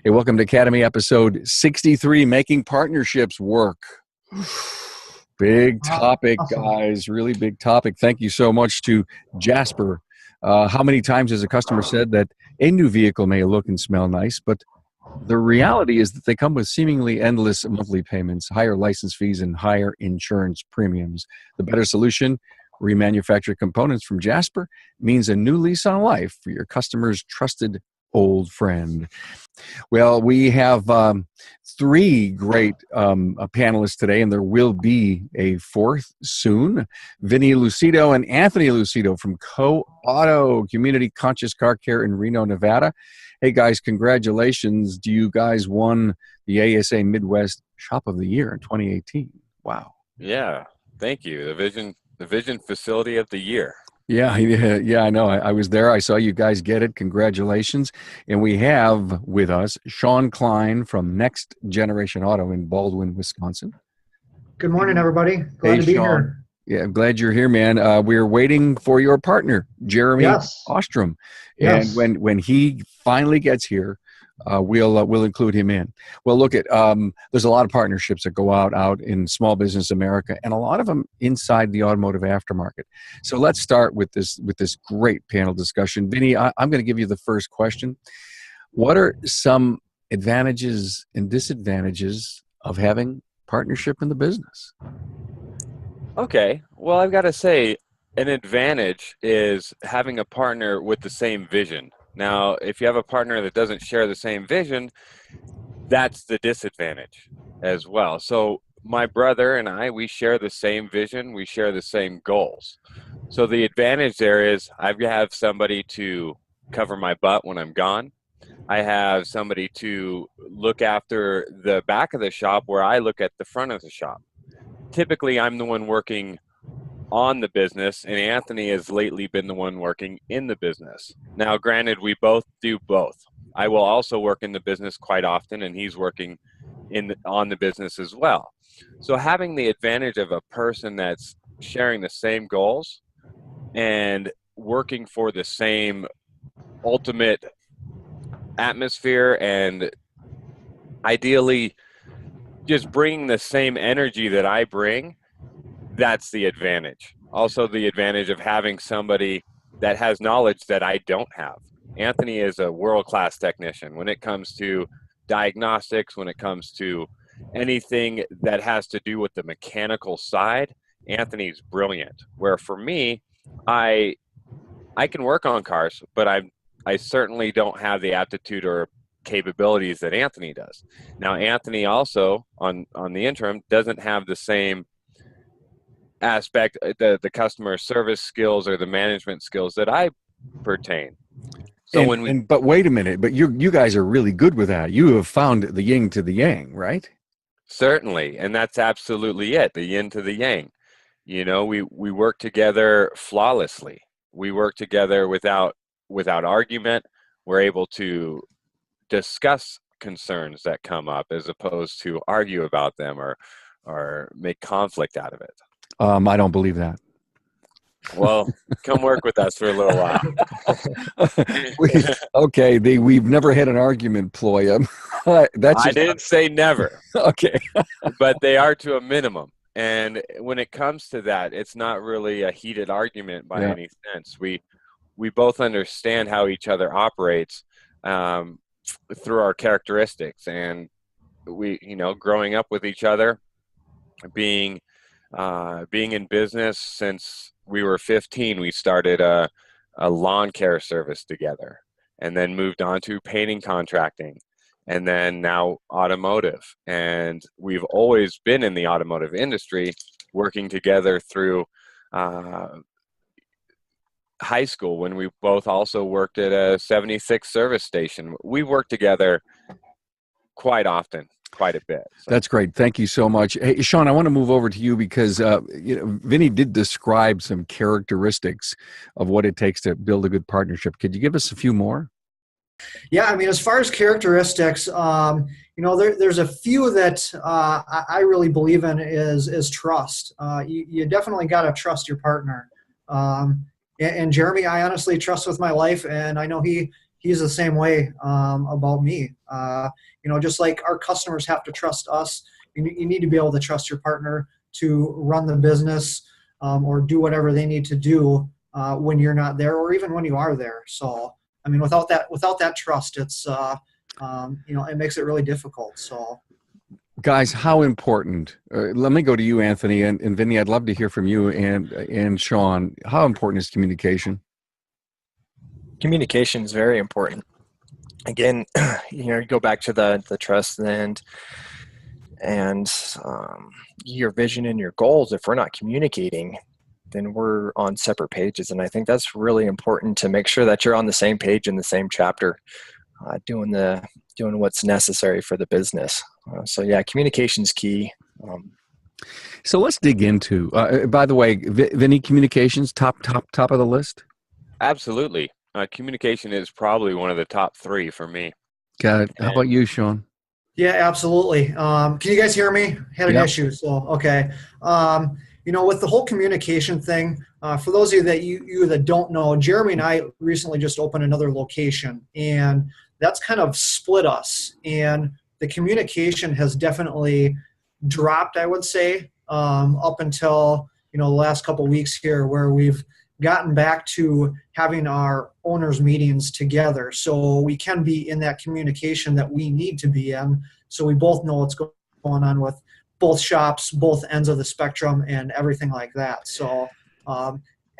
Hey, welcome to Academy episode 63, Making Partnerships Work. Big topic, Awesome. guys, really big topic. Thank you so much to Jasper. How many times has a customer said that a new vehicle may look and smell nice, but the reality is that they come with seemingly endless monthly payments, higher license fees, and higher insurance premiums. The better solution, remanufactured components from Jasper, means a new lease on life for your customer's trusted old friend. Well, we have three great panelists today, and there will be a fourth soon. Vinny Lucido and Anthony Lucido from Co-Auto Community Conscious Car Care in Reno, Nevada. Hey, guys, congratulations. You guys won the ASA Midwest Shop of the Year in 2018. Wow. Yeah, thank you. The Vision Facility of the Year. Yeah, I know. I was there. I saw you guys get it. Congratulations. And we have with us Sean Klein from Next Generation Auto in Baldwin, Wisconsin. Good morning, everybody. Glad to be Sean. here. Yeah, I'm glad you're here, man. We're waiting for your partner, Jeremy Ostrom. Yes. And when he finally gets here, we'll include him in. Well, look at there's a lot of partnerships that go out in small business America, and a lot of them inside the automotive aftermarket. So let's start with this great panel discussion. Vinny, I'm going to give you the first question. What are some advantages and disadvantages of having partnership in the business? Okay, well, I've got to say, an advantage is having a partner with the same vision. Now, if you have a partner that doesn't share the same vision, that's the disadvantage as well. So my brother and I, we share the same vision. We share the same goals. So the advantage there is I have somebody to cover my butt when I'm gone. I have somebody to look after the back of the shop where I look at the front of the shop. Typically, I'm the one working on the business, and Anthony has lately been the one working in the business. Now, granted, we both do both. I will also work in the business quite often, and he's working on the business as well. So having the advantage of a person that's sharing the same goals and working for the same ultimate atmosphere, and ideally just bringing the same energy that I bring, that's the advantage. Also, the advantage of having somebody that has knowledge that I don't have. Anthony is a world-class technician when it comes to diagnostics, when it comes to anything that has to do with the mechanical side. Anthony's brilliant. Where for me, I can work on cars, but I certainly don't have the aptitude or capabilities that Anthony does. Now, Anthony also, on the interim, doesn't have the same aspect, the customer service skills or the management skills that I pertain. So but wait a minute, but you guys are really good with that. You have found the yin to the yang, right? Certainly, and that's absolutely it, the yin to the yang. You know, we work together flawlessly. We work together without argument. We're able to discuss concerns that come up as opposed to argue about them or make conflict out of it. I don't believe that. Well, come work with us for a little while. We've never had an argument, Ploy. I didn't say never. Okay. But they are to a minimum. And when it comes to that, it's not really a heated argument by any sense. We both understand how each other operates through our characteristics, and we, growing up with each other, being in business since we were 15, we started a lawn care service together, and then moved on to painting contracting, and then now automotive. And we've always been in the automotive industry, working together through high school, when we both also worked at a 76 service station. We worked together quite often, quite a bit. So. That's great. Thank you so much. Hey, Sean, I want to move over to you because Vinny did describe some characteristics of what it takes to build a good partnership. Could you give us a few more? Yeah, I mean, as far as characteristics, there's a few that I really believe in is trust. You definitely got to trust your partner. And Jeremy, I honestly trust with my life, and I know he he's the same way about me. Just like our customers have to trust us, you need to be able to trust your partner to run the business or do whatever they need to do when you're not there, or even when you are there. So, I mean, without that trust, it's it makes it really difficult. So, guys, how important? Let me go to you, Anthony, and Vinny. I'd love to hear from you and Sean. How important is communication? Communication is very important. Again, you go back to the trust and your vision and your goals. If we're not communicating, then we're on separate pages. And I think that's really important to make sure that you're on the same page in the same chapter, doing what's necessary for the business. So yeah, communication is key. So let's dig into. By the way, Vinny, communications top of the list. Absolutely. Communication is probably one of the top 3 for me. Got it. How about you, Sean? Yeah, absolutely. Can you guys hear me? Had an issue. So, okay. With the whole communication thing, for those of you that don't know, Jeremy and I recently just opened another location, and that's kind of split us. And the communication has definitely dropped, I would say, up until, the last couple of weeks here, where we've gotten back to having our owners meetings together, so we can be in that communication that we need to be in, so we both know what's going on with both shops, both ends of the spectrum, and everything like that. So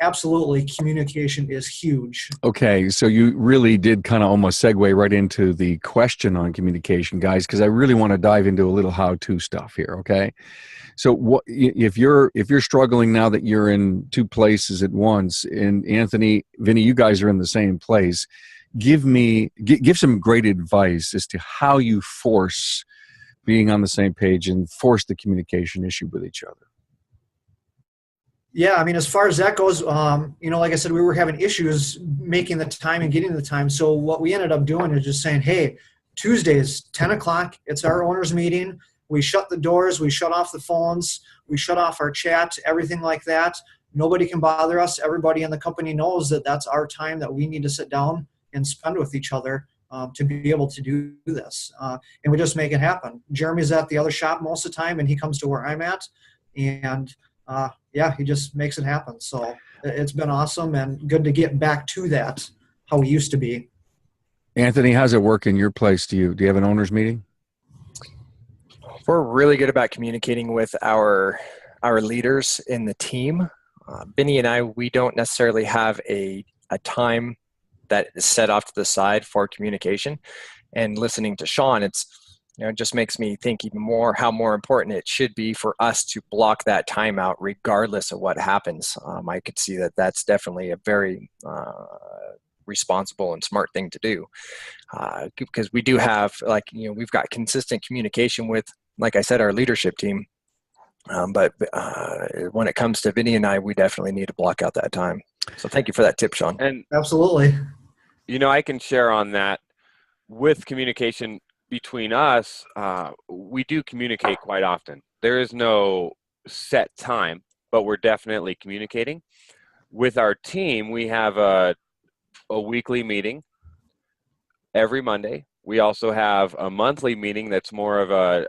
absolutely, communication is huge. Okay, so you really did kind of almost segue right into the question on communication, guys, because I really want to dive into a little how-to stuff here. Okay, so what if you're struggling now that you're in 2 places at once, and Anthony, Vinny, you guys are in the same place? Give some great advice as to how you force being on the same page and force the communication issue with each other. Yeah, I mean, as far as that goes, like I said, we were having issues making the time and getting the time. So what we ended up doing is just saying, hey, Tuesdays, 10 o'clock, it's our owners meeting. We shut the doors, we shut off the phones, we shut off our chat, everything like that. Nobody can bother us. Everybody in the company knows that that's our time that we need to sit down and spend with each other to be able to do this. And we just make it happen. Jeremy's at the other shop most of the time, and he comes to where I'm at. And he just makes it happen. So it's been awesome and good to get back to that, how we used to be. Anthony, how's it work in your place? Do you have an owners meeting? We're really good about communicating with our leaders in the team. Benny and I, we don't necessarily have a time that is set off to the side for communication. And listening to Sean, it just makes me think even more how more important it should be for us to block that time out regardless of what happens. I could see that that's definitely a very responsible and smart thing to do, because we do have, we've got consistent communication with, like I said, our leadership team. But when it comes to Vinny and I, we definitely need to block out that time. So thank you for that tip, Sean. And absolutely. I can share on that with communication between us. We do communicate quite often. There is no set time, but we're definitely communicating. With our team, we have a weekly meeting every Monday. We also have a monthly meeting that's more of a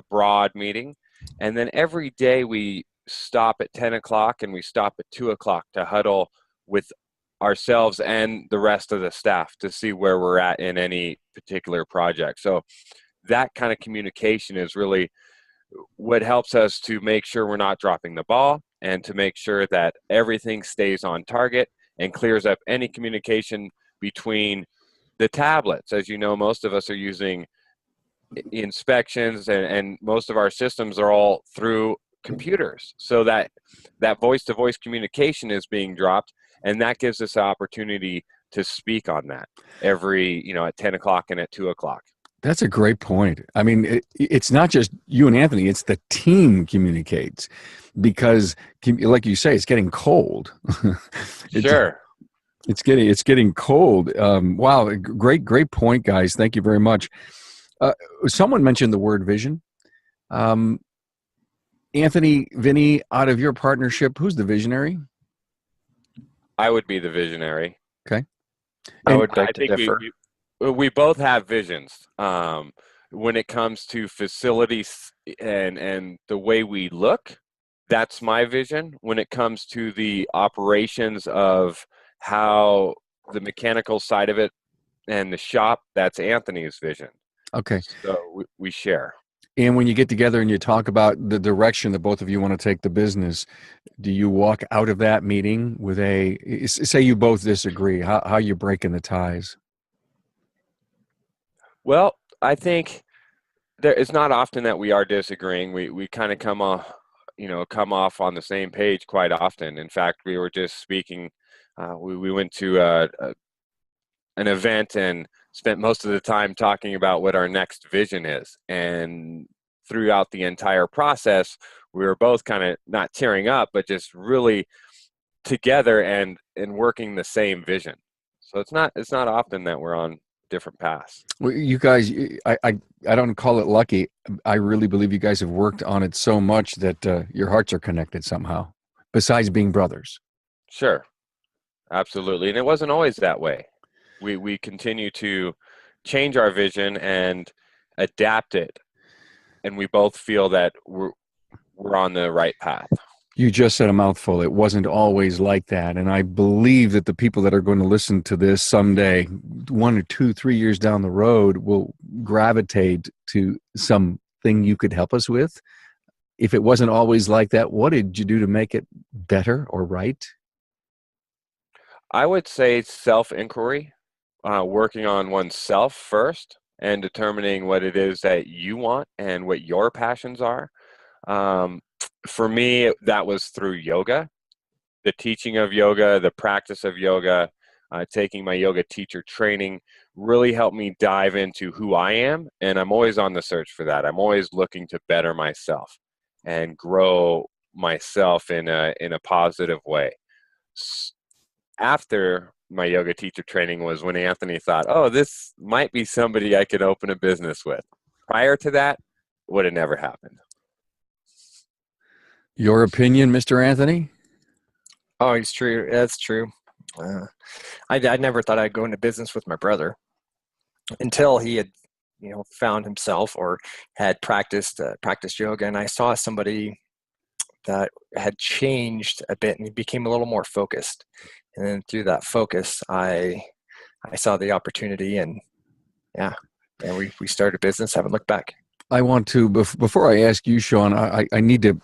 broad meeting. And then every day we stop at 10 o'clock and we stop at 2 o'clock to huddle with ourselves and the rest of the staff to see where we're at in any particular project. So that kind of communication is really what helps us to make sure we're not dropping the ball and to make sure that everything stays on target and clears up any communication between the tablets. As you know, most of us are using inspections and most of our systems are all through computers. So that voice-to-voice communication is being dropped, and that gives us an opportunity to speak on that every, at 10 o'clock and at 2 o'clock. That's a great point. I mean, it's not just you and Anthony, it's the team communicates because, like you say, it's getting cold. Sure. It's getting cold. Wow. Great point, guys. Thank you very much. Someone mentioned the word vision. Anthony, Vinny, out of your partnership, who's the visionary? I would be the visionary. Okay. I And would I beg to think differ. we both have visions when it comes to facilities and the way we look. That's my vision. When it comes to the operations of how the mechanical side of it and the shop, that's Anthony's vision. okay. So we share. And when you get together and you talk about the direction that both of you want to take the business, do you walk out of that meeting with say you both disagree? How you breaking the ties? Well, I think it's not often that we are disagreeing. We kind of come off on the same page quite often. In fact, we were just speaking. We went to an event and spent most of the time talking about what our next vision is. And throughout the entire process, we were both kind of not tearing up, but just really together and working the same vision. So it's not often that we're on different paths. Well, you guys, I don't call it lucky. I really believe you guys have worked on it so much that your hearts are connected somehow, besides being brothers. Sure, absolutely. And it wasn't always that way. We continue to change our vision and adapt it, and we both feel that we're on the right path. You just said a mouthful. It wasn't always like that. And I believe that the people that are going to listen to this someday, 1 or 2, 3 years down the road, will gravitate to something you could help us with. If it wasn't always like that, what did you do to make it better or right? I would say self-inquiry, working on oneself first and determining what it is that you want and what your passions are. Um, for me, that was through yoga, the teaching of yoga, the practice of yoga, taking my yoga teacher training really helped me dive into who I am. And I'm always on the search for that. I'm always looking to better myself and grow myself in a positive way. After my yoga teacher training was when Anthony thought, oh, this might be somebody I could open a business with. Prior to that, would have never happened. Your opinion, Mr. Anthony? Oh, it's true. That's true. I never thought I'd go into business with my brother until he had, found himself or had practiced yoga, and I saw somebody that had changed a bit, and he became a little more focused. And then through that focus, I saw the opportunity, and we started a business. Haven't looked back. I want to before I ask you, Sean. I need to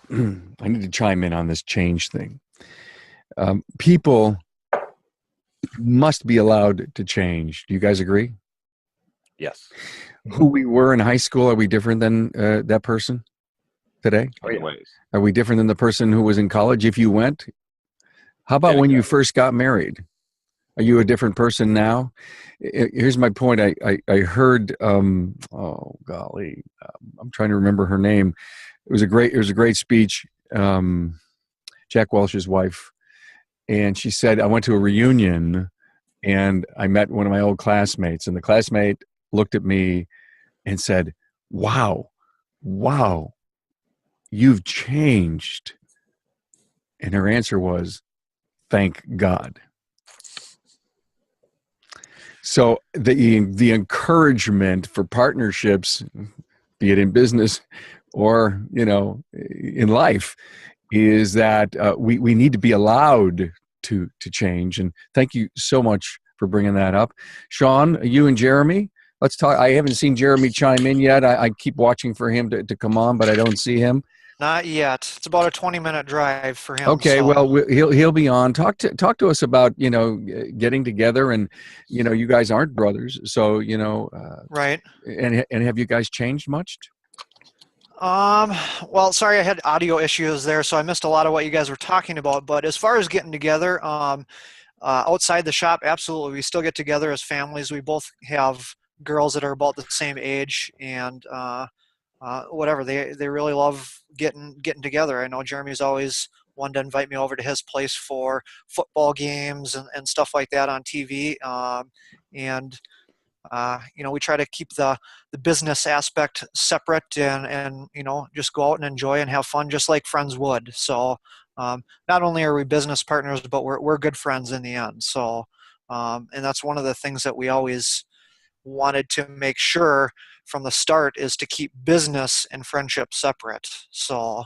I need to chime in on this change thing. People must be allowed to change. Do you guys agree? Yes. Who we were in high school, are we different than that person today? Oh, yeah. Ways. Are we different than the person who was in college if you went? How about when you first got married? Are you a different person now? Here's my point. I heard, oh golly, I'm trying to remember her name. It was a great speech. Jack Welch's wife. And she said, I went to a reunion and I met one of my old classmates, and the classmate looked at me and said, wow, you've changed. And her answer was, thank God. So the encouragement for partnerships, be it in business or, in life, is that we need to be allowed to change. And thank you so much for bringing that up. Sean, you and Jeremy, let's talk. I haven't seen Jeremy chime in yet. I keep watching for him to come on, but I don't see him. Not yet. It's about a 20-minute drive for him. Okay, so. well, he'll be on. Talk to us about getting together, and you guys aren't brothers, so Right. And have you guys changed much? Well, sorry, I had audio issues there, so I missed a lot of what you guys were talking about. But as far as getting together, outside the shop, absolutely, we still get together as families. We both have girls that are about the same age, and whatever, they really love getting together. I know Jeremy's always wanted to invite me over to his place for football games and stuff like that on TV. We try to keep the business aspect separate and just go out and enjoy and have fun just like friends would. So not only are we business partners, but we're good friends in the end. So And that's one of the things that we always wanted to make sure from the start is to keep business and friendship separate. So,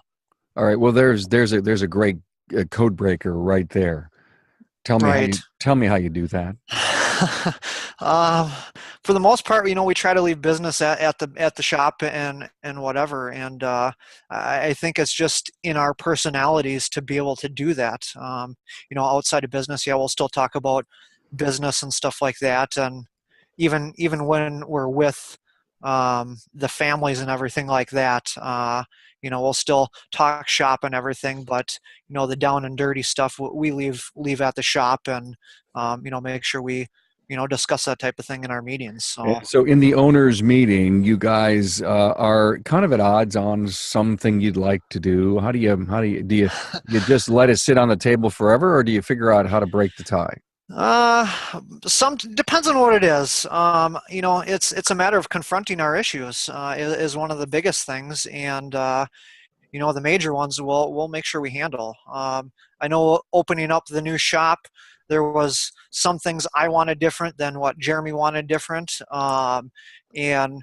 All right. Well, there's a great code breaker right there. Tell me right. how you do that. um, for the most part, we try to leave business at the shop and whatever. And I think it's just in our personalities to be able to do that. Outside of business, yeah, we'll still talk about business and stuff like that. And even when we're with the families and everything like that, we'll still talk shop and everything, but the down and dirty stuff we leave at the shop, and make sure we discuss that type of thing in our meetings. So in the owners meeting, you guys are kind of at odds on something you'd like to do. How do you just let it sit on the table forever, or do you figure out how to break the tie? Some depends on what it is. It's a matter of confronting our issues is one of the biggest things, and the major ones we'll make sure we handle. I know opening up the new shop, there was some things I wanted different than what Jeremy wanted different. And,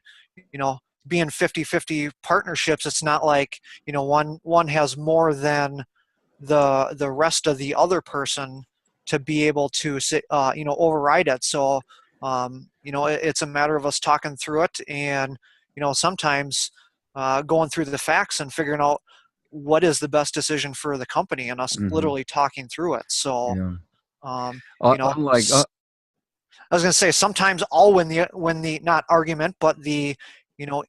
being 50-50 partnerships, it's not like, one has more than the rest of the other person to be able to override it. So, it's a matter of us talking through it, and, sometimes going through the facts and figuring out what is the best decision for the company, and us literally talking through it. So, Yeah. I was going to say, sometimes I'll win the not argument, but the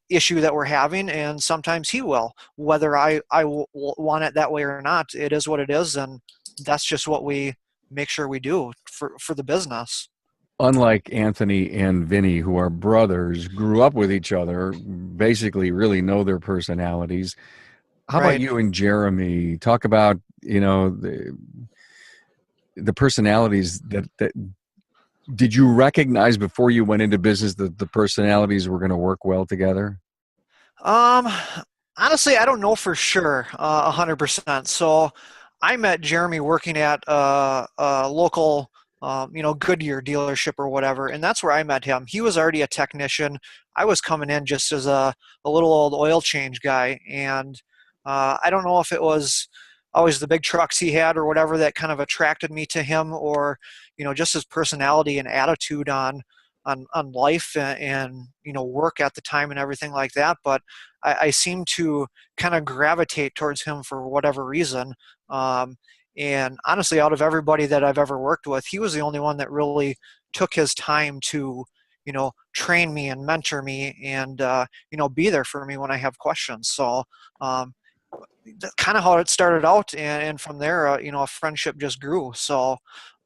issue that we're having, and sometimes he will. Whether I want it that way or not, it is what it is, and that's just what we make sure we do for the business. Unlike Anthony and Vinny, who are brothers, grew up with each other, basically really know their personalities. How about Right. you and Jeremy? Talk about the personalities that did you recognize before you went into business that the personalities were going to work well together? Honestly, I don't know for sure, 100%. So I met Jeremy working at a local, Goodyear dealership or whatever, and that's where I met him. He was already a technician. I was coming in just as a little old oil change guy, and I don't know if it was always the big trucks he had or whatever that kind of attracted me to him, or just his personality and attitude on life and work at the time and everything like that. But I seem to kind of gravitate towards him for whatever reason. And honestly, out of everybody that I've ever worked with, he was the only one that really took his time to train me and mentor me, and be there for me when I have questions. So that's kind of how it started out, and from there a friendship just grew. So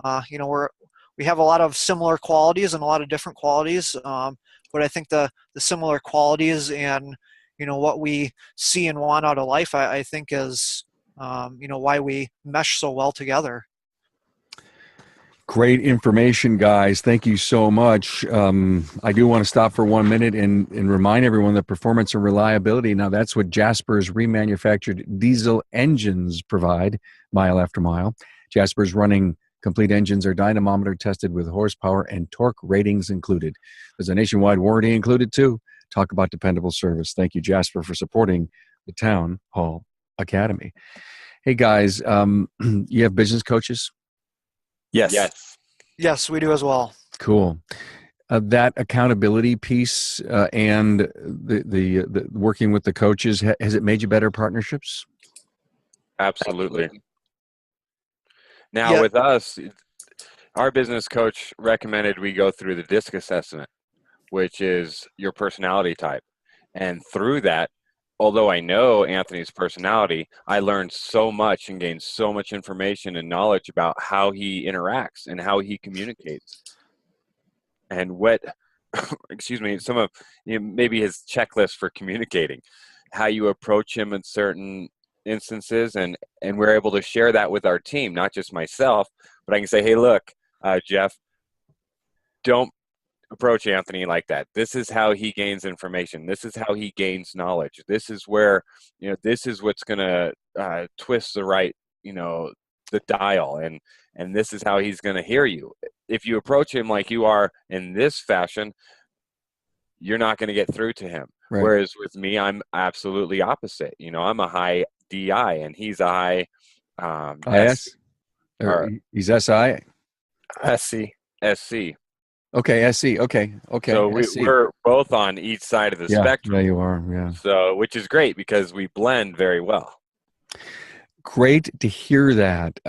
we have a lot of similar qualities and a lot of different qualities, but I think the similar qualities and what we see and want out of life, I think is why we mesh so well together. Great information, guys. Thank you so much. I do want to stop for 1 minute and remind everyone that performance and reliability, now that's what Jasper's remanufactured diesel engines provide, mile after mile. Jasper's running complete engines are dynamometer tested with horsepower and torque ratings included. There's a nationwide warranty included too. Talk about dependable service. Thank you, Jasper, for supporting the Town Hall Academy. Hey, guys, you have business coaches? Yes, we do as well. Cool. That accountability piece and the working with the coaches, has it made you better partnerships? Absolutely. Now with us, our business coach recommended we go through the DISC assessment, which is your personality type. And through that, although I know Anthony's personality, I learned so much and gained so much information and knowledge about how he interacts and how he communicates. And what, excuse me, some of maybe his checklist for communicating, how you approach him in certain instances, and we're able to share that with our team, not just myself, but I can say, hey, look, Jeff, don't approach Anthony like that. This is how he gains information. This is how he gains knowledge. This is where, this is what's going to twist the right, the dial, and this is how he's going to hear you. If you approach him like you are in this fashion, you're not going to get through to him. Right. Whereas with me, I'm absolutely opposite. You know, I'm a high DI and he's a high IS? or He's SI? SC. SC. Okay, SC. Okay, So SC. we're both on each side of the Yeah, spectrum. you are. Yeah. So, which is great because we blend very well. Great to hear that.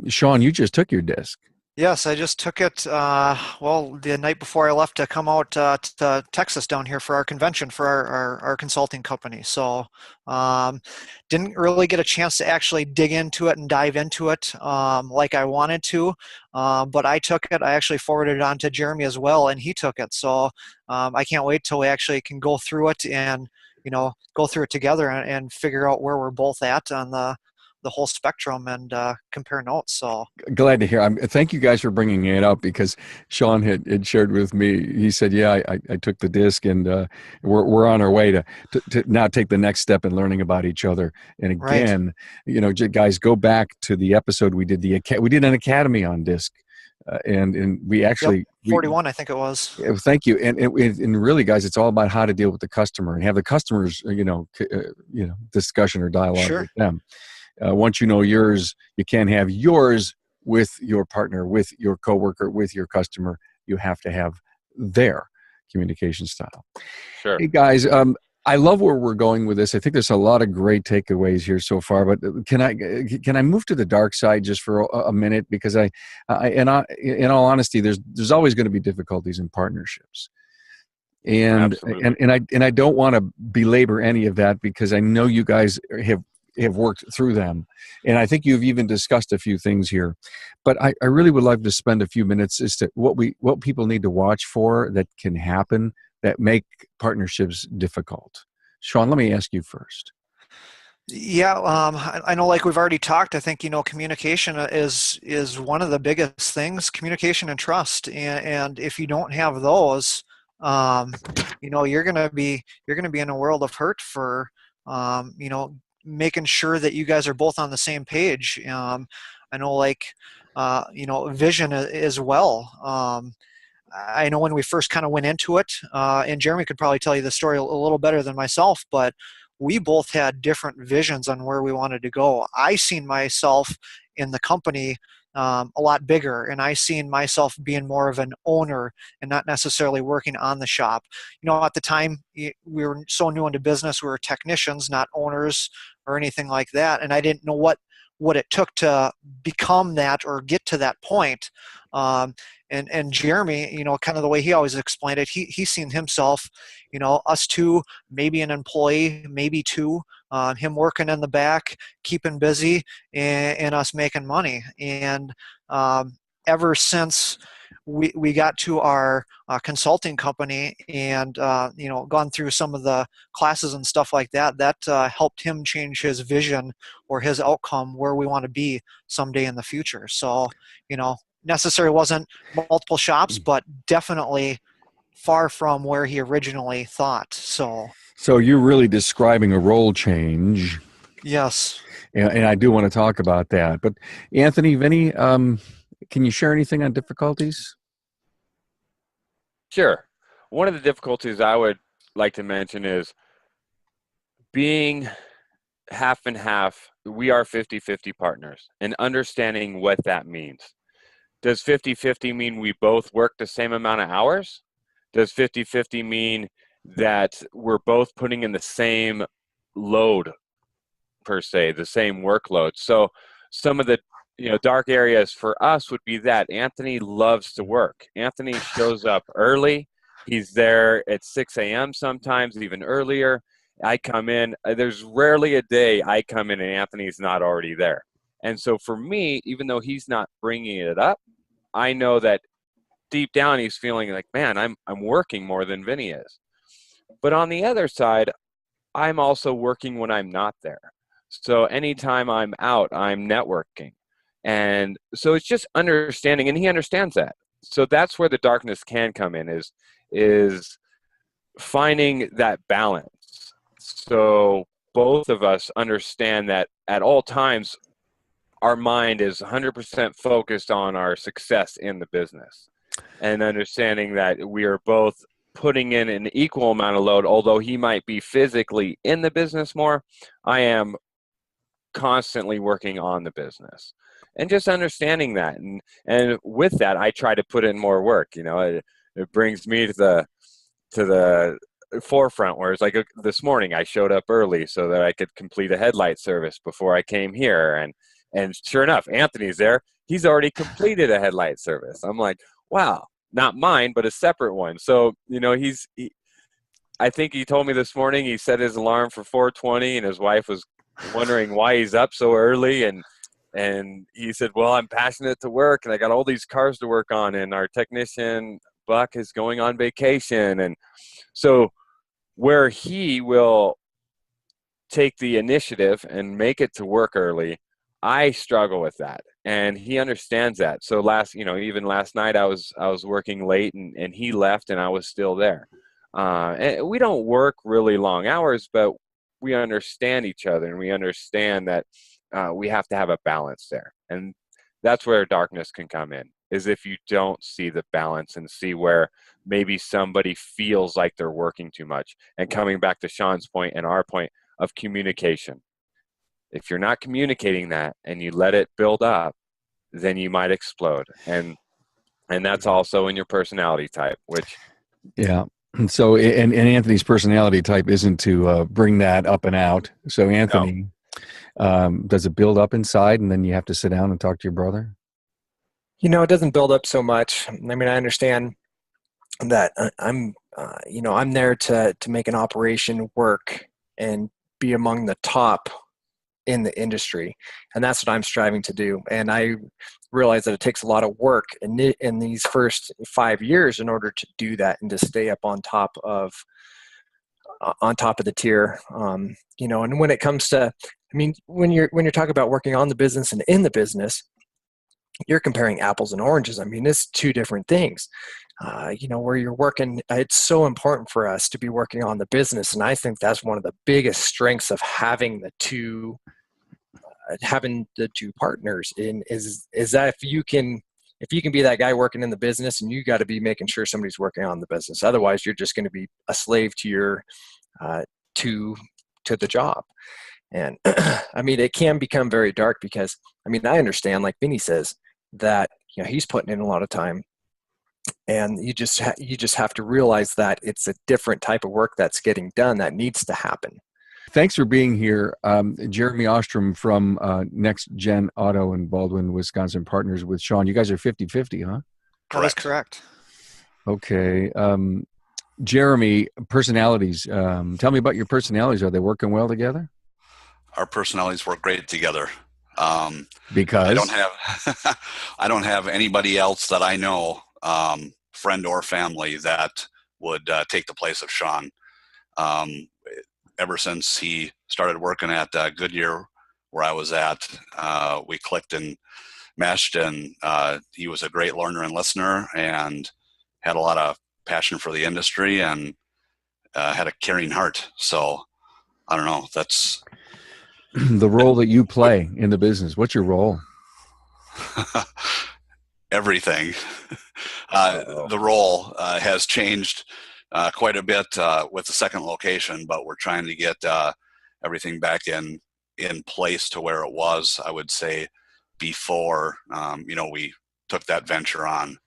Sean, you just took your disc. Yes, I just took it, well, the night before I left to come out to Texas down here for our convention for our consulting company. So didn't really get a chance to actually dig into it and dive into it like I wanted to, but I took it. I actually forwarded it on to Jeremy as well, and he took it. So I can't wait till we actually can go through it and, go through it together and figure out where we're both at on the whole spectrum and compare notes. So Glad to hear. Thank you guys for bringing it up, because Sean had shared with me. He said, "Yeah, I took the disc, and we're on our way to now take the next step in learning about each other." And Right. again, guys, go back to the episode we did. We did an academy on disc, and we actually 41, I think it was. Thank you. And really, guys, it's all about how to deal with the customer and have the customers, discussion or dialogue Sure. with them. Once you know yours, you can't have yours with your partner, with your coworker, with your customer. You have to have their communication style. Sure. Hey, guys, I love where we're going with this. I think there's a lot of great takeaways here so far. But can I move to the dark side just for a minute? Because in all honesty, there's always going to be difficulties in partnerships. And I don't want to belabor any of that, because I know you guys have worked through them, and I think you've even discussed a few things here. But I really would like to spend a few minutes as to what people need to watch for that can happen that make partnerships difficult. Sean, let me ask you first. Yeah, I know, like we've already talked, I think, communication is one of the biggest things, communication and trust. And if you don't have those, you're going to be in a world of hurt for, making sure that you guys are both on the same page. I know, like, vision as well. I know when we first kind of went into it, and Jeremy could probably tell you the story a little better than myself, but we both had different visions on where we wanted to go. I seen myself in the company a lot bigger, and I seen myself being more of an owner and not necessarily working on the shop. At the time, we were so new into business, we were technicians, not owners or anything like that, and I didn't know what it took to become that or get to that point. And Jeremy, kind of the way he always explained it, he's seen himself, us two, maybe an employee, maybe two, him working in the back, keeping busy, and us making money. And ever since we got to our consulting company and gone through some of the classes and stuff like that, helped him change his vision or his outcome where we want to be someday in the future. So necessarily wasn't multiple shops, but definitely far from where he originally thought. So you're really describing a role change. Yes. And I do want to talk about that. But Anthony, Vinny, can you share anything on difficulties? Sure. One of the difficulties I would like to mention is being half and half. We are 50-50 partners, and understanding what that means. Does 50-50 mean we both work the same amount of hours? Does 50-50 mean that we're both putting in the same load, per se, the same workload? So some of the dark areas for us would be that Anthony loves to work. Anthony shows up early. He's there at 6 a.m. sometimes, even earlier. I come in. There's rarely a day I come in and Anthony's not already there. And so for me, even though he's not bringing it up, I know that deep down he's feeling like, man, I'm working more than Vinny is. But on the other side, I'm also working when I'm not there. So anytime I'm out, I'm networking. And so it's just understanding, and he understands that. So that's where the darkness can come in, is finding that balance. So both of us understand that at all times our mind is 100% focused on our success in the business, and understanding that we are both putting in an equal amount of load. Although he might be physically in the business more, I am constantly working on the business, and just understanding that. And with that, I try to put in more work. It brings me to the forefront, where it's like this morning I showed up early so that I could complete a headlight service before I came here, and sure enough, Anthony's there. He's already completed a headlight service. I'm like, wow, not mine, but a separate one. So I think he told me this morning he set his alarm for 4:20, and his wife was wondering why he's up so early, and he said, well, I'm passionate to work, and I got all these cars to work on, and our technician Buck is going on vacation. And so where he will take the initiative and make it to work early, I struggle with that, and he understands that. So even last night I was working late, and he left, and I was still there. And we don't work really long hours, but we understand each other, and we understand that we have to have a balance there. And that's where darkness can come in, is if you don't see the balance and see where maybe somebody feels like they're working too much. And coming back to Sean's point and our point of communication, if you're not communicating that and you let it build up, then you might explode. And that's also in your personality type, which... Yeah. So, and Anthony's personality type isn't to bring that up and out. So Anthony, does it build up inside and then you have to sit down and talk to your brother? It doesn't build up so much. I mean, I understand that I'm there to make an operation work and be among the top in the industry. And that's what I'm striving to do. And I realize that it takes a lot of work in these first 5 years in order to do that and to stay up on top of the tier. And when it comes to, when you're talking about working on the business and in the business, you're comparing apples and oranges. It's two different things. Where you're working, it's so important for us to be working on the business. And I think that's one of the biggest strengths of having the two partners is that if you can be that guy working in the business, and you got to be making sure somebody's working on the business. Otherwise you're just going to be a slave to your, to the job. And it can become very dark because, I understand, like Vinny says, that, he's putting in a lot of time, and you just have to realize that it's a different type of work that's getting done that needs to happen. Thanks for being here. Jeremy Ostrom from Next Gen Auto in Baldwin, Wisconsin, partners with Sean. You guys are 50-50, huh? That is correct. Okay. Jeremy, personalities. Tell me about your personalities. Are they working well together? Our personalities work great together. Because I don't have anybody else that I know, friend or family, that would take the place of Sean. Ever since he started working at Goodyear, where I was at, we clicked and meshed, and he was a great learner and listener, and had a lot of passion for the industry, and had a caring heart. So I don't know, that's the role that you play in the business. What's your role? Everything. The role has changed quite a bit with the second location, but we're trying to get everything back in place to where it was, I would say, before we took that venture on.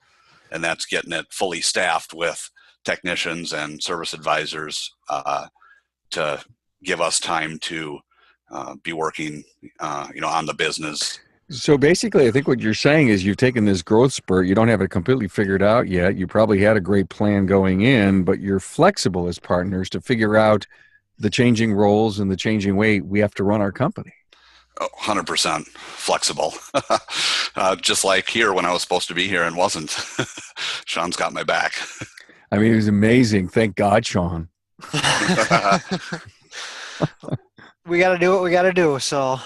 And that's getting it fully staffed with technicians and service advisors to give us time to be working on the business. So basically, I think what you're saying is you've taken this growth spurt. You don't have it completely figured out yet. You probably had a great plan going in, but you're flexible as partners to figure out the changing roles and the changing way we have to run our company. 100% flexible. Just like here when I was supposed to be here and wasn't. Sean's got my back. It was amazing. Thank God, Sean. We got to do what we got to do. So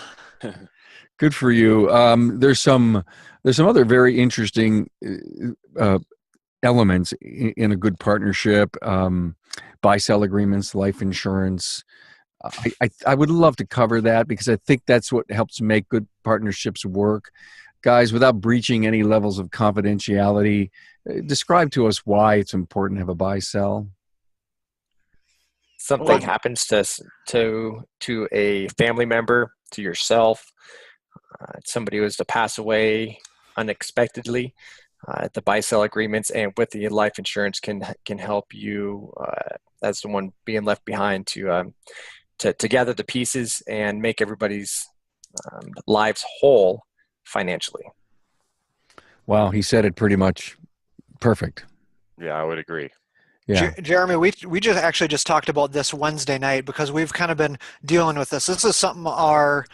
good for you. There's some other very interesting elements in a good partnership. Buy-sell agreements, life insurance, I would love to cover that because I think that's what helps make good partnerships work. Guys, without breaching any levels of confidentiality, describe to us why it's important to have a buy-sell. Something happens to a family member, to yourself, somebody was to pass away unexpectedly. The buy-sell agreements and with the life insurance can help you as the one being left behind to gather the pieces and make everybody's lives whole financially. Wow, he said it pretty much perfect. Yeah, I would agree. Yeah. Jeremy, we just talked about this Wednesday night because we've kind of been dealing with this. This is something our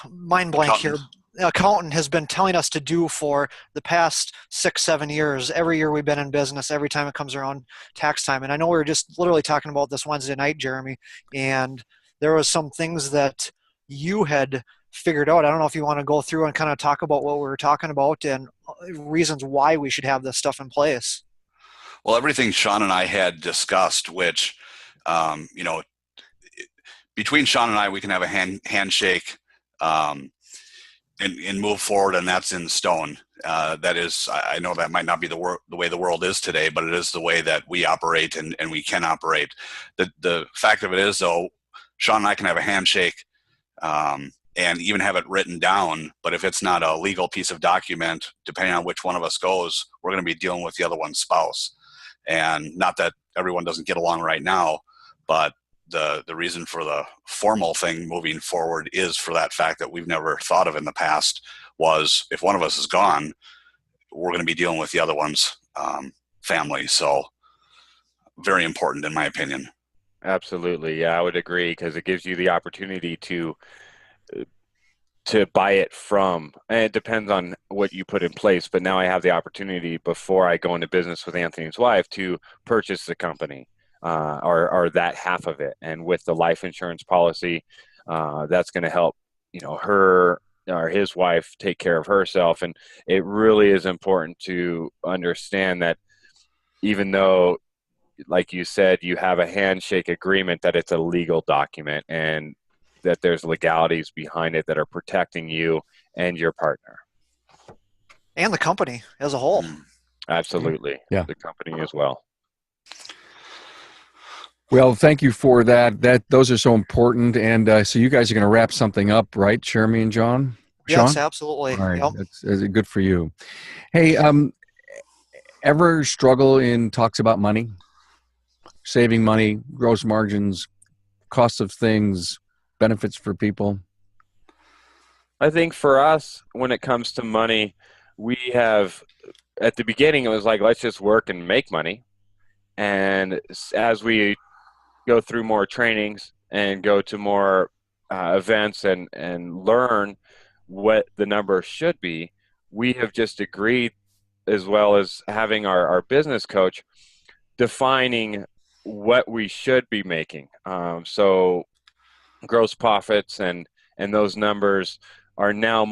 mind blank here. Accountant has been telling us to do for the past 6-7 years. Every year we've been in business, every time it comes around tax time. And I know we were just literally talking about this Wednesday night, Jeremy, and there was some things that you had figured out. I don't know if you want to go through and kind of talk about what we were talking about and reasons why we should have this stuff in place. Well, everything Sean and I had discussed, which, between Sean and I, we can have a handshake and move forward, and that's in stone. That is, I know that might not be the way the world is today, but it is the way that we operate and we can operate. The fact of it is, though, Sean and I can have a handshake and even have it written down, but if it's not a legal piece of document, depending on which one of us goes, we're going to be dealing with the other one's spouse. And not that everyone doesn't get along right now, but the reason for the formal thing moving forward is for that fact that we've never thought of in the past was if one of us is gone, we're going to be dealing with the other one's family. So very important in my opinion. Absolutely. Yeah, I would agree because it gives you the opportunity to buy it from, and it depends on what you put in place. But now I have the opportunity before I go into business with Anthony's wife to purchase the company. Or that half of it, and with the life insurance policy, that's going to help, her or his wife take care of herself. And it really is important to understand that even though, like you said, you have a handshake agreement, that it's a legal document and that there's legalities behind it that are protecting you and your partner and the company as a whole. Absolutely. Yeah. The company as well. Well, thank you for that. Those are so important. And so you guys are going to wrap something up, right, Jeremy and John? Yes, Sean? absolutely. All right. Yep. That's good for you. Hey, ever struggle in talks about money, saving money, gross margins, cost of things, benefits for people? I think for us, when it comes to money, we have, at the beginning, it was like, let's just work and make money. And as we go through more trainings and go to more events and learn what the number should be, we have just agreed, as well as having our business coach, defining what we should be making. So gross profits and those numbers are now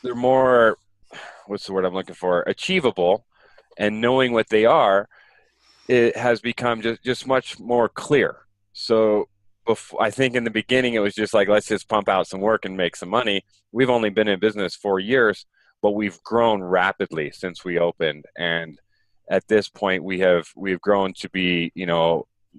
they're more, what's the word I'm looking for, achievable, and knowing what they are, it has become just much more clear. So I think in the beginning it was just like, let's just pump out some work and make some money. We've only been in business 4 years, but we've grown rapidly since we opened. And at this point we've grown to be,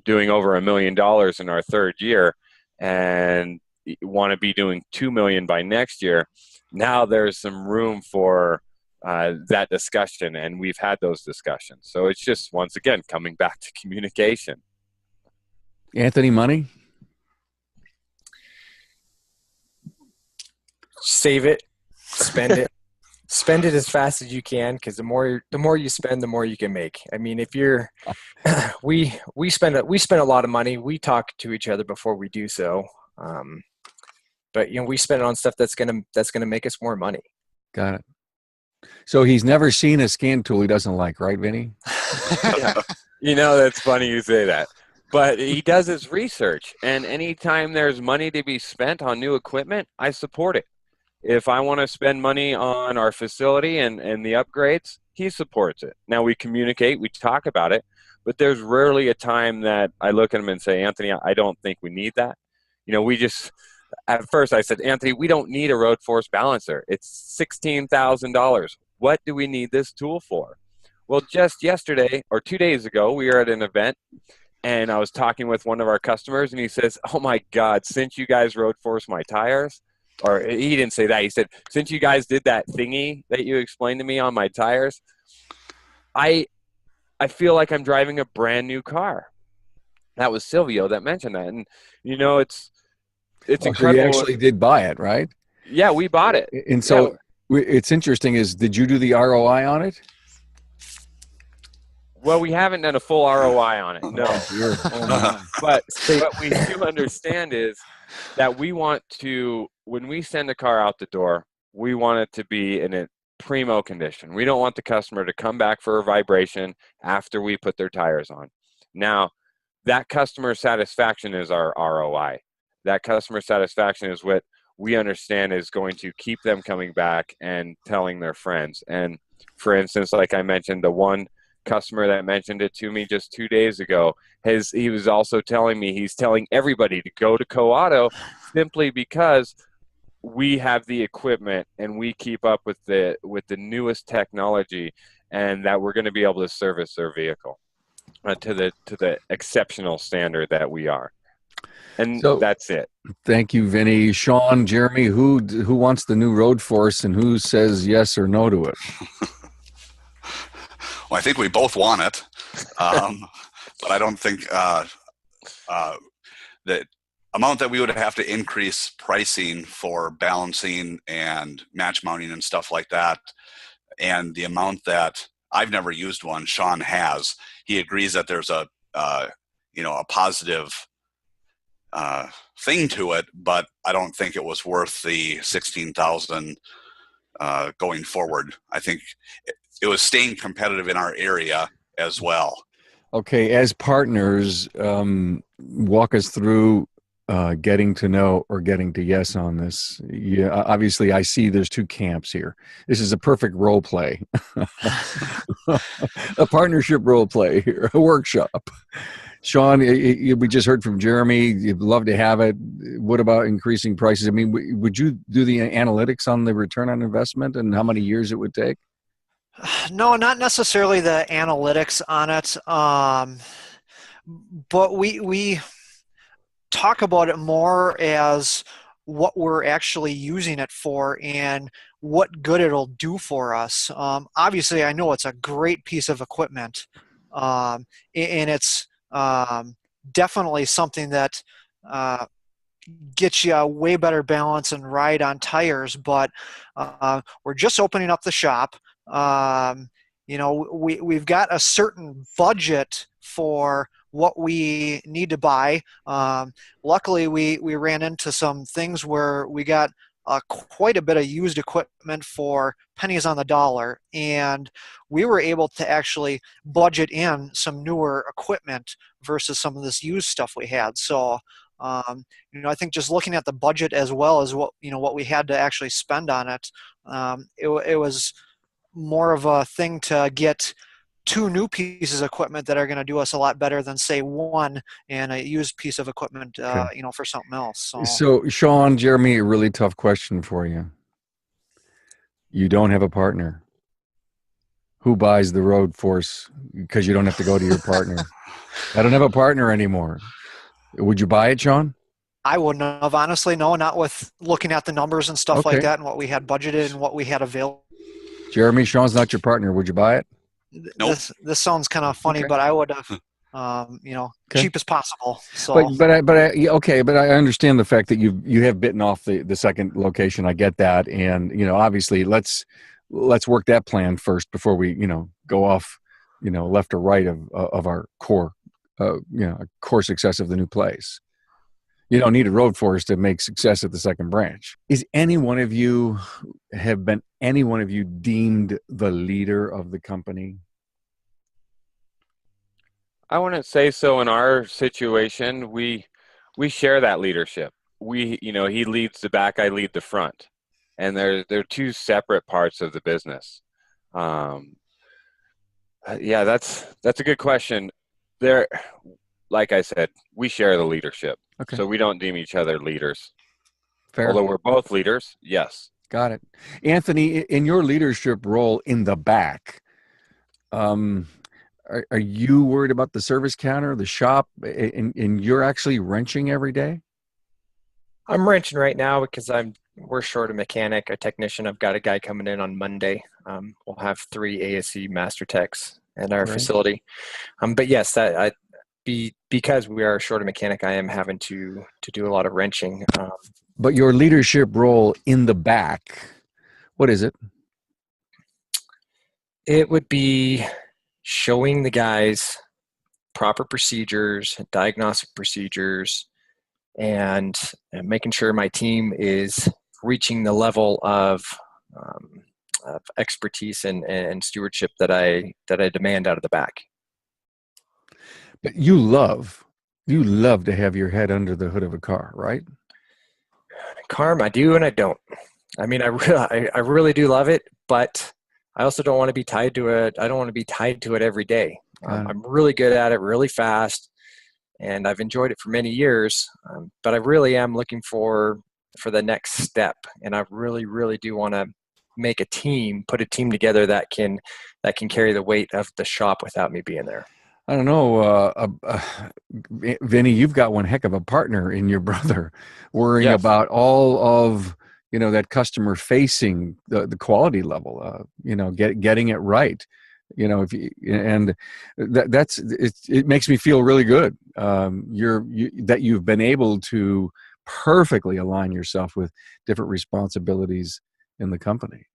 doing over $1 million in our third year, and want to be doing 2 million by next year. Now there's some room for that discussion, and we've had those discussions. So it's just, once again, coming back to communication. Anthony, money? Save it, spend it. Spend it as fast as you can, because the more you spend, the more you can make. I mean, if you're, we spend a lot of money. We talk to each other before we do so, but we spend it on stuff that's gonna make us more money. Got it. So he's never seen a scan tool he doesn't like, right, Vinny? Yeah. That's funny you say that, but he does his research, and anytime there's money to be spent on new equipment, I support it. If I want to spend money on our facility and the upgrades, he supports it. Now we communicate, we talk about it, But there's rarely a time that I look at them and say, Anthony, I don't think we need that. At first I said, Anthony, we don't need a road force balancer. It's $16,000. What do we need this tool for? Well, just yesterday or 2 days ago, we were at an event and I was talking with one of our customers and he says, oh my God, since you guys road force my tires, or he didn't say that. He said, since you guys did that thingy that you explained to me on my tires, I feel like I'm driving a brand new car. That was Silvio that mentioned that. And, it's incredible. So you actually did buy it, right? Yeah, we bought it. And so it's interesting did you do the ROI on it? Well, we haven't done a full ROI on it, no. But what we do understand is that we want to, when we send a car out the door, we want it to be in a primo condition. We don't want the customer to come back for a vibration after we put their tires on. Now, that customer satisfaction is our ROI. That customer satisfaction is what we understand is going to keep them coming back and telling their friends. And for instance, like I mentioned, the one customer that mentioned it to me just 2 days ago, he was also telling me he's telling everybody to go to Co-Auto simply because we have the equipment and we keep up with the newest technology, and that we're going to be able to service their vehicle to the exceptional standard that we are. And so, that's it. Thank you, Vinny. Sean, Jeremy, who wants the new road force and who says yes or no to it? Well, I think we both want it, but I don't think the amount that we would have to increase pricing for balancing and match mounting and stuff like that, and the amount that I've never used one, Sean has. He agrees that there's a positive thing to it, but I don't think it was worth the $16,000 going forward. I think it was staying competitive in our area as well. Okay, as partners, walk us through getting to know or getting to yes on this. Yeah, obviously, I see there's two camps here. This is a perfect role play, a partnership role play here, a workshop. Sean, we just heard from Jeremy. You'd love to have it. What about increasing prices? I mean, would you do the analytics on the return on investment and how many years it would take? No, not necessarily the analytics on it, but we talk about it more as what we're actually using it for and what good it'll do for us. Obviously, I know it's a great piece of equipment, and it's definitely something that get you a way better balance and ride on tires, but we're just opening up the shop. We've got a certain budget for what we need to buy. Luckily, we ran into some things where we got quite a bit of used equipment for pennies on the dollar, and we were able to actually budget in some newer equipment versus some of this used stuff we had. So I think just looking at the budget as well as what we had to actually spend on it, it was more of a thing to get two new pieces of equipment that are going to do us a lot better than say one and a used piece of equipment, for something else. So Sean, Jeremy, a really tough question for you. You don't have a partner. Who buys the road force? Because you don't have to go to your partner. I don't have a partner anymore. Would you buy it, Sean? I wouldn't have, honestly. No, not with looking at the numbers and stuff like that and what we had budgeted and what we had available. Jeremy, Sean's not your partner. Would you buy it? Nope. This sounds kind of funny, but I would have, cheap as possible. So, but I understand the fact that you have bitten off the second location. I get that, and obviously let's work that plan first before we go off left or right of our core core success of the new place. You don't need a road force to make success at the second branch. Is any one of you deemed the leader of the company? I wouldn't say so. In our situation, we share that leadership. He leads the back, I lead the front, and they're two separate parts of the business. Yeah, that's a good question. there, like I said, we share the leadership. Okay. So we don't deem each other leaders. Fair. Although we're both leaders, yes. Got it. Anthony, in your leadership role in the back, are you worried about the service counter, the shop, and you're actually wrenching every day? I'm wrenching right now because we're short a mechanic, a technician. I've got a guy coming in on Monday. We'll have 3 ASE master techs in our facility. But yes, because we are short a mechanic, I am having to do a lot of wrenching. But your leadership role in the back, what is it? It would be showing the guys proper procedures, diagnostic procedures, and making sure my team is reaching the level of expertise and stewardship that I demand out of the back. But you love to have your head under the hood of a car, right? Carm, I do and I don't. I mean, I really do love it, but I also don't want to be tied to it. I don't want to be tied to it every day. I'm really good at it, really fast, and I've enjoyed it for many years. But I really am looking for the next step, and I really, really do want to make a team, put a team together that can carry the weight of the shop without me being there. I don't know, Vinny, you've got one heck of a partner in your brother, worrying about all of that customer facing the quality level, getting it right. It makes me feel really good. That you've been able to perfectly align yourself with different responsibilities in the company.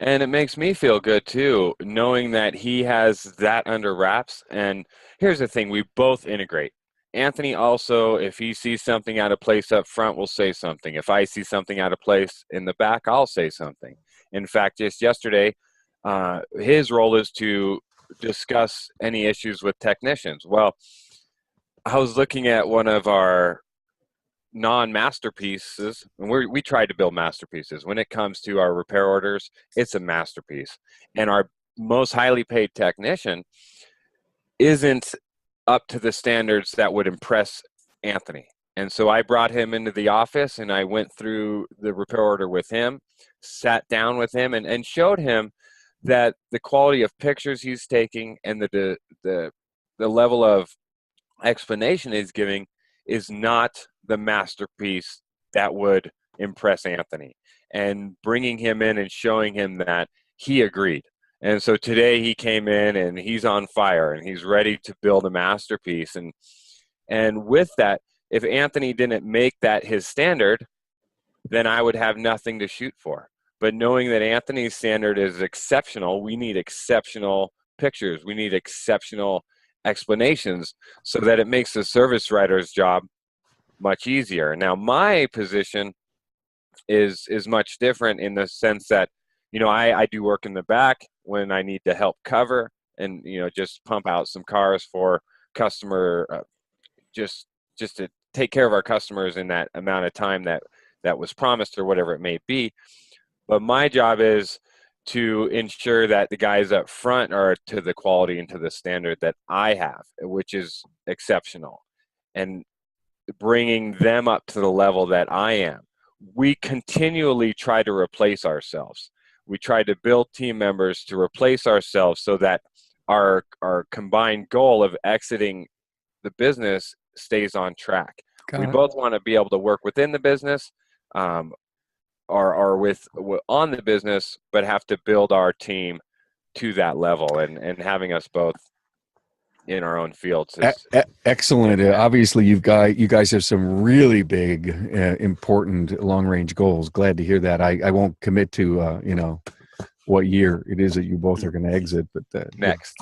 And it makes me feel good too, knowing that he has that under wraps. And here's the thing, we both integrate. Anthony also, if he sees something out of place up front, will say something. If I see something out of place in the back, I'll say something. In fact, just yesterday, his role is to discuss any issues with technicians. Well, I was looking at one of our non-masterpieces, and we tried to build masterpieces. When it comes to our repair orders, it's a masterpiece. And our most highly paid technician isn't up to the standards that would impress Anthony. And so I brought him into the office and I went through the repair order with him, sat down with him and showed him that the quality of pictures he's taking and the level of explanation he's giving is not the masterpiece that would impress Anthony. And bringing him in and showing him that, he agreed. And so today he came in and he's on fire and he's ready to build a masterpiece. And with that, if Anthony didn't make that his standard, then I would have nothing to shoot for. But knowing that Anthony's standard is exceptional, we need exceptional pictures. We need exceptional explanations so that it makes the service writer's job much easier. Now, my position is much different in the sense that, I do work in the back when I need to help cover and, just pump out some cars for customer, just to take care of our customers in that amount of time that was promised or whatever it may be. But my job is to ensure that the guys up front are to the quality and to the standard that I have, which is exceptional, and bringing them up to the level that I am. We continually try to replace ourselves. We try to build team members to replace ourselves so that our combined goal of exiting the business stays on track. We both want to be able to work within the business, or on the business, but have to build our team to that level, and having us both in our own fields. Excellent. Obviously, you guys have some really big, important long-range goals. Glad to hear that. I won't commit to what year it is that you both are going to exit, but next.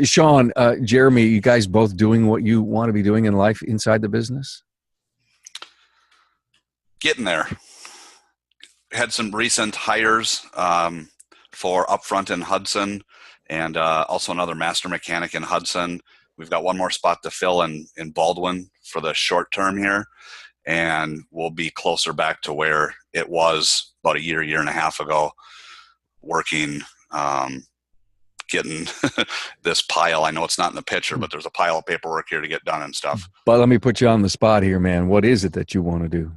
Sean, Jeremy, you guys both doing what you want to be doing in life inside the business? Getting there. Had some recent hires for Upfront in Hudson, and also another master mechanic in Hudson. We've got one more spot to fill in Baldwin for the short term here, and we'll be closer back to where it was about a year and a half ago, working getting this pile. I know it's not in the picture, but there's a pile of paperwork here to get done and stuff. But let me put you on the spot here, man. What is it that you want to do?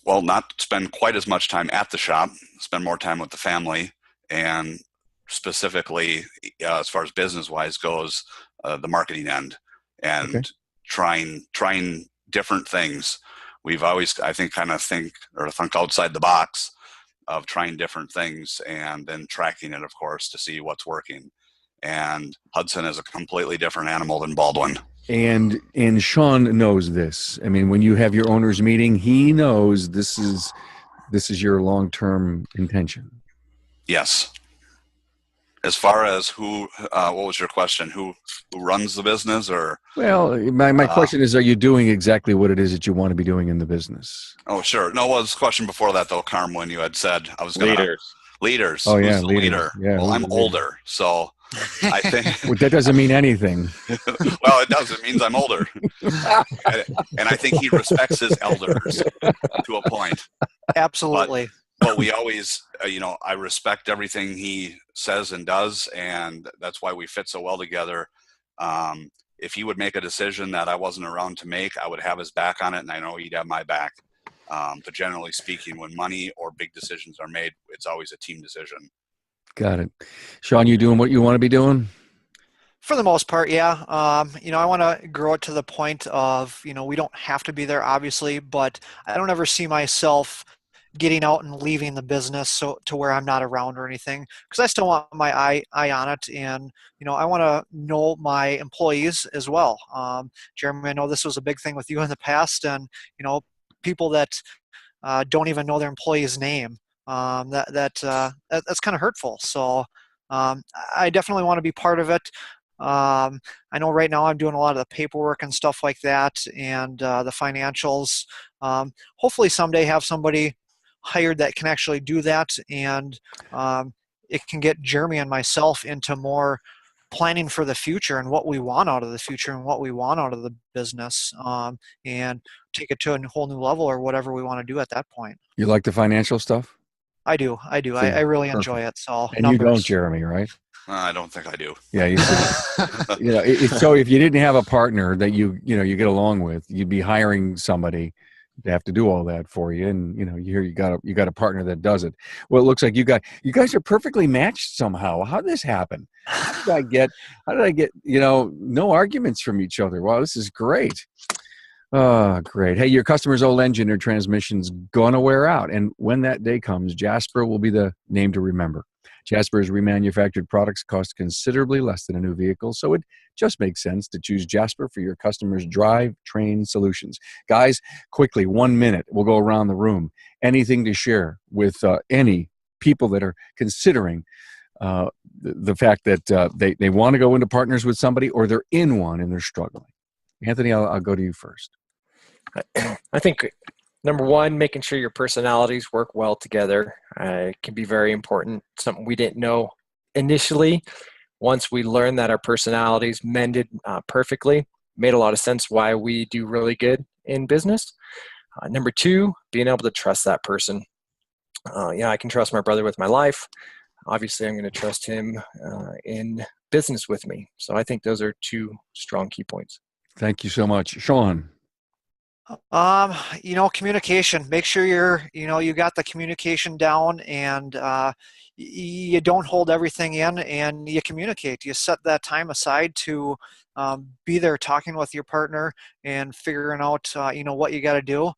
Well, not spend quite as much time at the shop, spend more time with the family, and specifically, as far as business-wise goes, the marketing end, and trying different things. We've always, I think, think outside the box of trying different things and then tracking it, of course, to see what's working. And Hudson is a completely different animal than Baldwin. And Sean knows this. I mean, when you have your owners meeting, he knows this is your long-term intention. Yes. As far as who, what was your question? Who runs the business, or? Well, my question is, are you doing exactly what it is that you want to be doing in the business? Oh, sure. No, was the question before that though, Carm, when you had said I was going to leaders. Oh yeah, Who's the leader. Yeah, well, I'm older, so I think well, that doesn't mean anything. Well, it does. It means I'm older, and I think he respects his elders to a point. Absolutely. But we always, I respect everything he says and does, and that's why we fit so well together. If he would make a decision that I wasn't around to make, I would have his back on it, and I know he'd have my back. But generally speaking, when money or big decisions are made, it's always a team decision. Got it. Sean, you doing what you want to be doing? For the most part, yeah. I want to grow it to the point of, we don't have to be there, obviously, but I don't ever see myself getting out and leaving the business to where I'm not around or anything, because I still want my eye on it, and I want to know my employees as well. Jeremy, I know this was a big thing with you in the past, and people that don't even know their employee's name. That's kind of hurtful. So I definitely want to be part of it. I know right now I'm doing a lot of the paperwork and stuff like that, and the financials. Hopefully someday have somebody hired that can actually do that, and it can get Jeremy and myself into more planning for the future and what we want out of the future and what we want out of the business, and take it to a whole new level or whatever we want to do at that point. You like the financial stuff? I do. I really enjoy it. So and numbers. You don't, Jeremy, right? I don't think I do. Yeah, you so if you didn't have a partner that you get along with, you'd be hiring somebody to have to do all that for you, and you got a partner that does it. Well, it looks like you guys are perfectly matched somehow. How did this happen? How did I get no arguments from each other? Wow, this is great. Oh, great. Hey, your customer's old engine or transmission's gonna wear out, and when that day comes, Jasper will be the name to remember. Jasper's remanufactured products cost considerably less than a new vehicle, so it just makes sense to choose Jasper for your customers' drive-train solutions. Guys, quickly, 1 minute. We'll go around the room. Anything to share with any people that are considering the fact that they want to go into partners with somebody, or they're in one and they're struggling? Anthony, I'll go to you first. I think number one, making sure your personalities work well together can be very important. Something we didn't know initially. Once we learned that our personalities mended perfectly, made a lot of sense why we do really good in business. Number two, being able to trust that person. I can trust my brother with my life. Obviously, I'm going to trust him in business with me. So I think those are two strong key points. Thank you so much. Sean? Communication. Make sure you got the communication down, and you don't hold everything in, and you communicate. You set that time aside to be there talking with your partner and figuring out, what you got to do,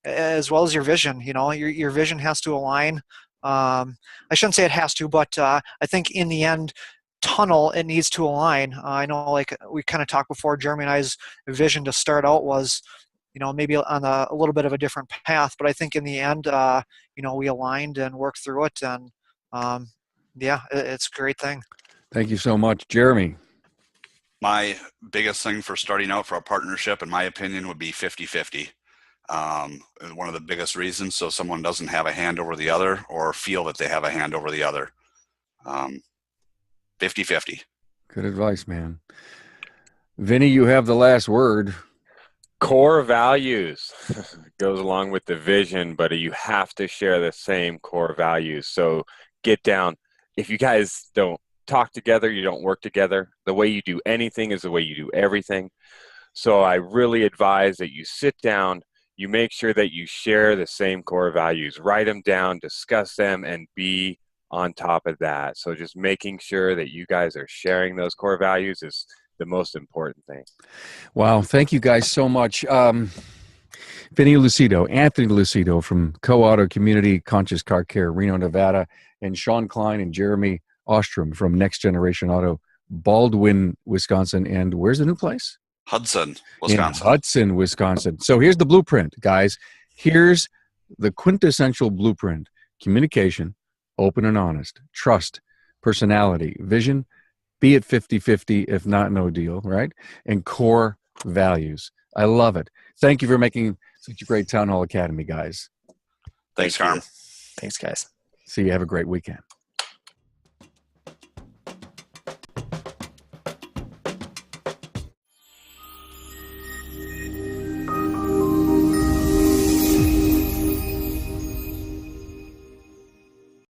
as well as your vision. Your vision has to align. I shouldn't say it has to, but I think in the end, it needs to align. I know, like we kind of talked before, Jeremy and I's vision to start out was, maybe on a little bit of a different path, but I think in the end, we aligned and worked through it, and it's a great thing. Thank you so much. Jeremy? My biggest thing for starting out for a partnership, in my opinion, would be 50-50. One of the biggest reasons, so someone doesn't have a hand over the other or feel that they have a hand over the other. 50-50. Good advice, man. Vinny, you have the last word. Core values goes along with the vision, but you have to share the same core values. So get down. if you guys don't talk together, you don't work together. The way you do anything is the way you do everything. So I really advise that you sit down, you make sure that you share the same core values, write them down, discuss them, and be on top of that. So just making sure that you guys are sharing those core values is the most important thing. Wow. Thank you guys so much. Vinny Lucido, Anthony Lucido from Co-Auto Community Conscious Car Care, Reno, Nevada, and Sean Klein and Jeremy Ostrom from Next Generation Auto, Baldwin, Wisconsin. And where's the new place? Hudson, Wisconsin. In Hudson, Wisconsin. So here's the blueprint, guys. Here's the quintessential blueprint. Communication, open and honest, trust, personality, vision, be it 50-50, if not, no deal, right? And core values. I love it. Thank you for making such a great Town Hall Academy, guys. Thanks, Carm. Thanks, guys. See you. Have a great weekend.